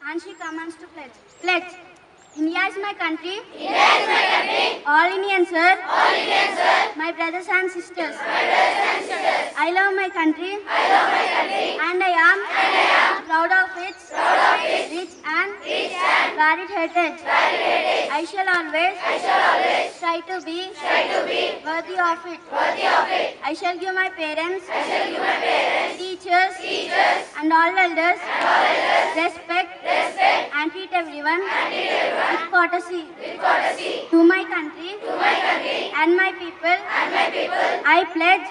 And she commands to pledge. Pledge. India is my country. India is my country. All Indians, sir. All Indians, sir. My brothers and sisters. My brothers and sisters. I love my country. I love my country. And I am proud of its rich and varied heritage. I shall always try to be worthy of it. I shall give my parents, teachers, and all elders respect and treat everyone with courtesy. To my country and my people, I pledge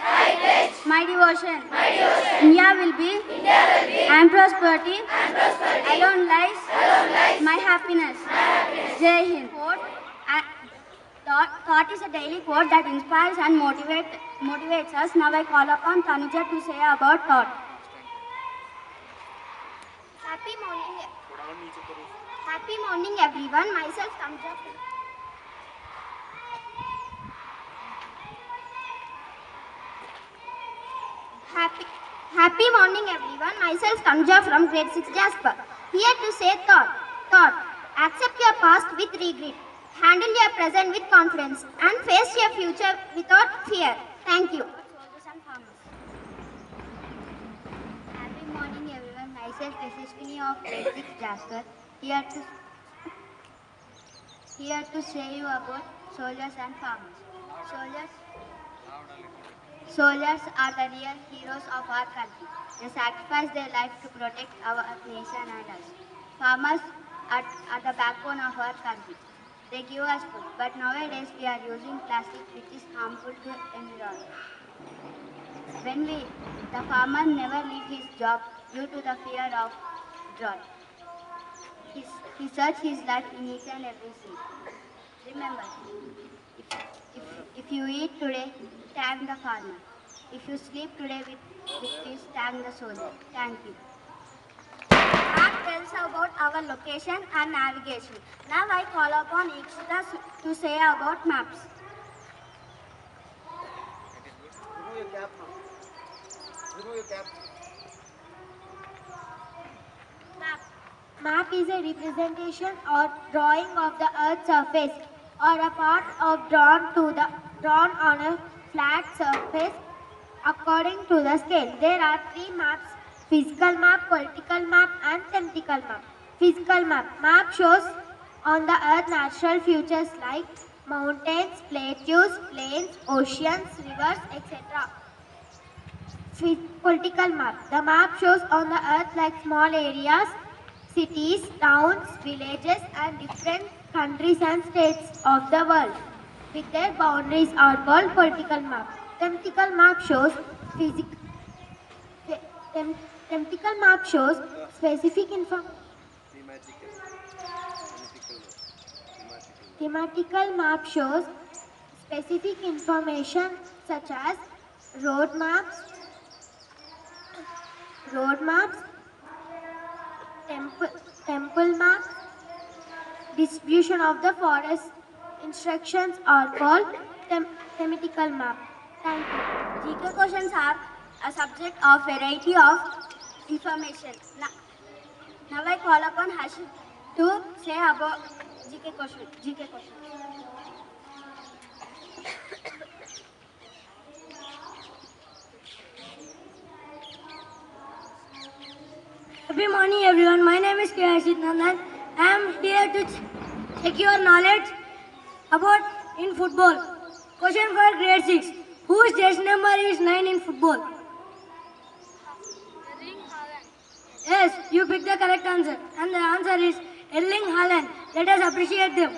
my devotion. India will be and prosperity alone lies my happiness. Jai Hind. Thought is a daily quote that inspires and motivates us. Now I call upon Tanuja to say about thought. Happy morning everyone. Myself Tanuja. Happy morning everyone. Myself Tanuja from grade 6 Jasper. Here to say thought. Accept your past with regret. Handle your present with confidence and face your future without fear. Thank you. Happy morning everyone. Myself Yashaswini of grade 6 Jasper. Here to say you about soldiers and farmers. Soldiers are the real heroes of our country. They sacrifice their life to protect our nation and us. Farmers are the backbone of our country. They give us food, but nowadays we are using plastic which is harmful to environment. The farmer never leaves his job due to the fear of drought. He searches his life in each and every seed. Remember, if you eat today, thank the farmer. If you sleep today with peace, thank the soldier. Thank you. Map tells about our location and navigation. Now I call upon Ikshita to say about maps. Map is a representation or drawing of the Earth's surface or a part of drawn on a flat surface according to the scale. There are three maps: physical map, political map, and thematical map. Physical map. Map shows on the Earth natural features like mountains, plateaus, plains, oceans, rivers, etc. Political map. The map shows on the Earth like small areas, cities, towns, villages, and different countries and states of the world with their boundaries are called political map. Thematical map shows specific information. Thematical map shows specific information such as road maps, temple maps, distribution of the forest. Instructions are called thematical map. Thank you. GK questions are a subject of variety of information. Now I call upon Hashim to say about GK question. Happy morning everyone. My name is Hashit Nandan. I am here to check your knowledge about in football. Question for grade 6. Whose jersey number is 9 in football? Yes, you picked the correct answer. And the answer is Erling Haaland. Let us appreciate them.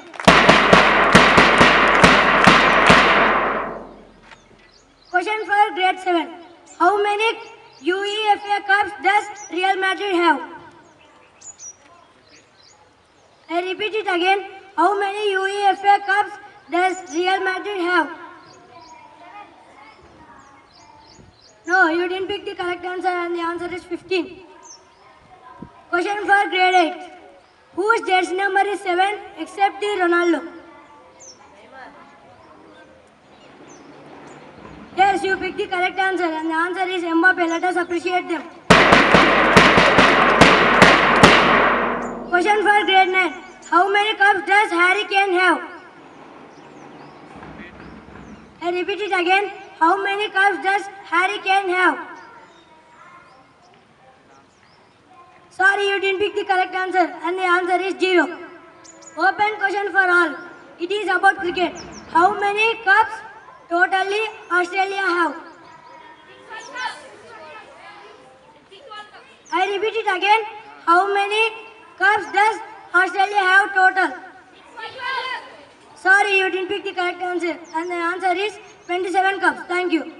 Question for grade 7. How many UEFA Cups does Real Madrid have? I repeat it again. How many UEFA Cups does Real Madrid have? No, you didn't pick the correct answer and the answer is 15. Question for grade 8. Whose jersey number is 7 except the Ronaldo? Yes, you picked the correct answer and the answer is Mbappe. Let us appreciate them. Question for grade 9. How many cups does Harry Kane have? I repeat it again. How many cups does Harry Kane have? Sorry, you didn't pick the correct answer, and the answer is 0. Open question for all. It is about cricket. How many cups totally Australia have? I repeat it again. How many cups does Australia have total? Sorry, you didn't pick the correct answer, and the answer is 27 cups. Thank you.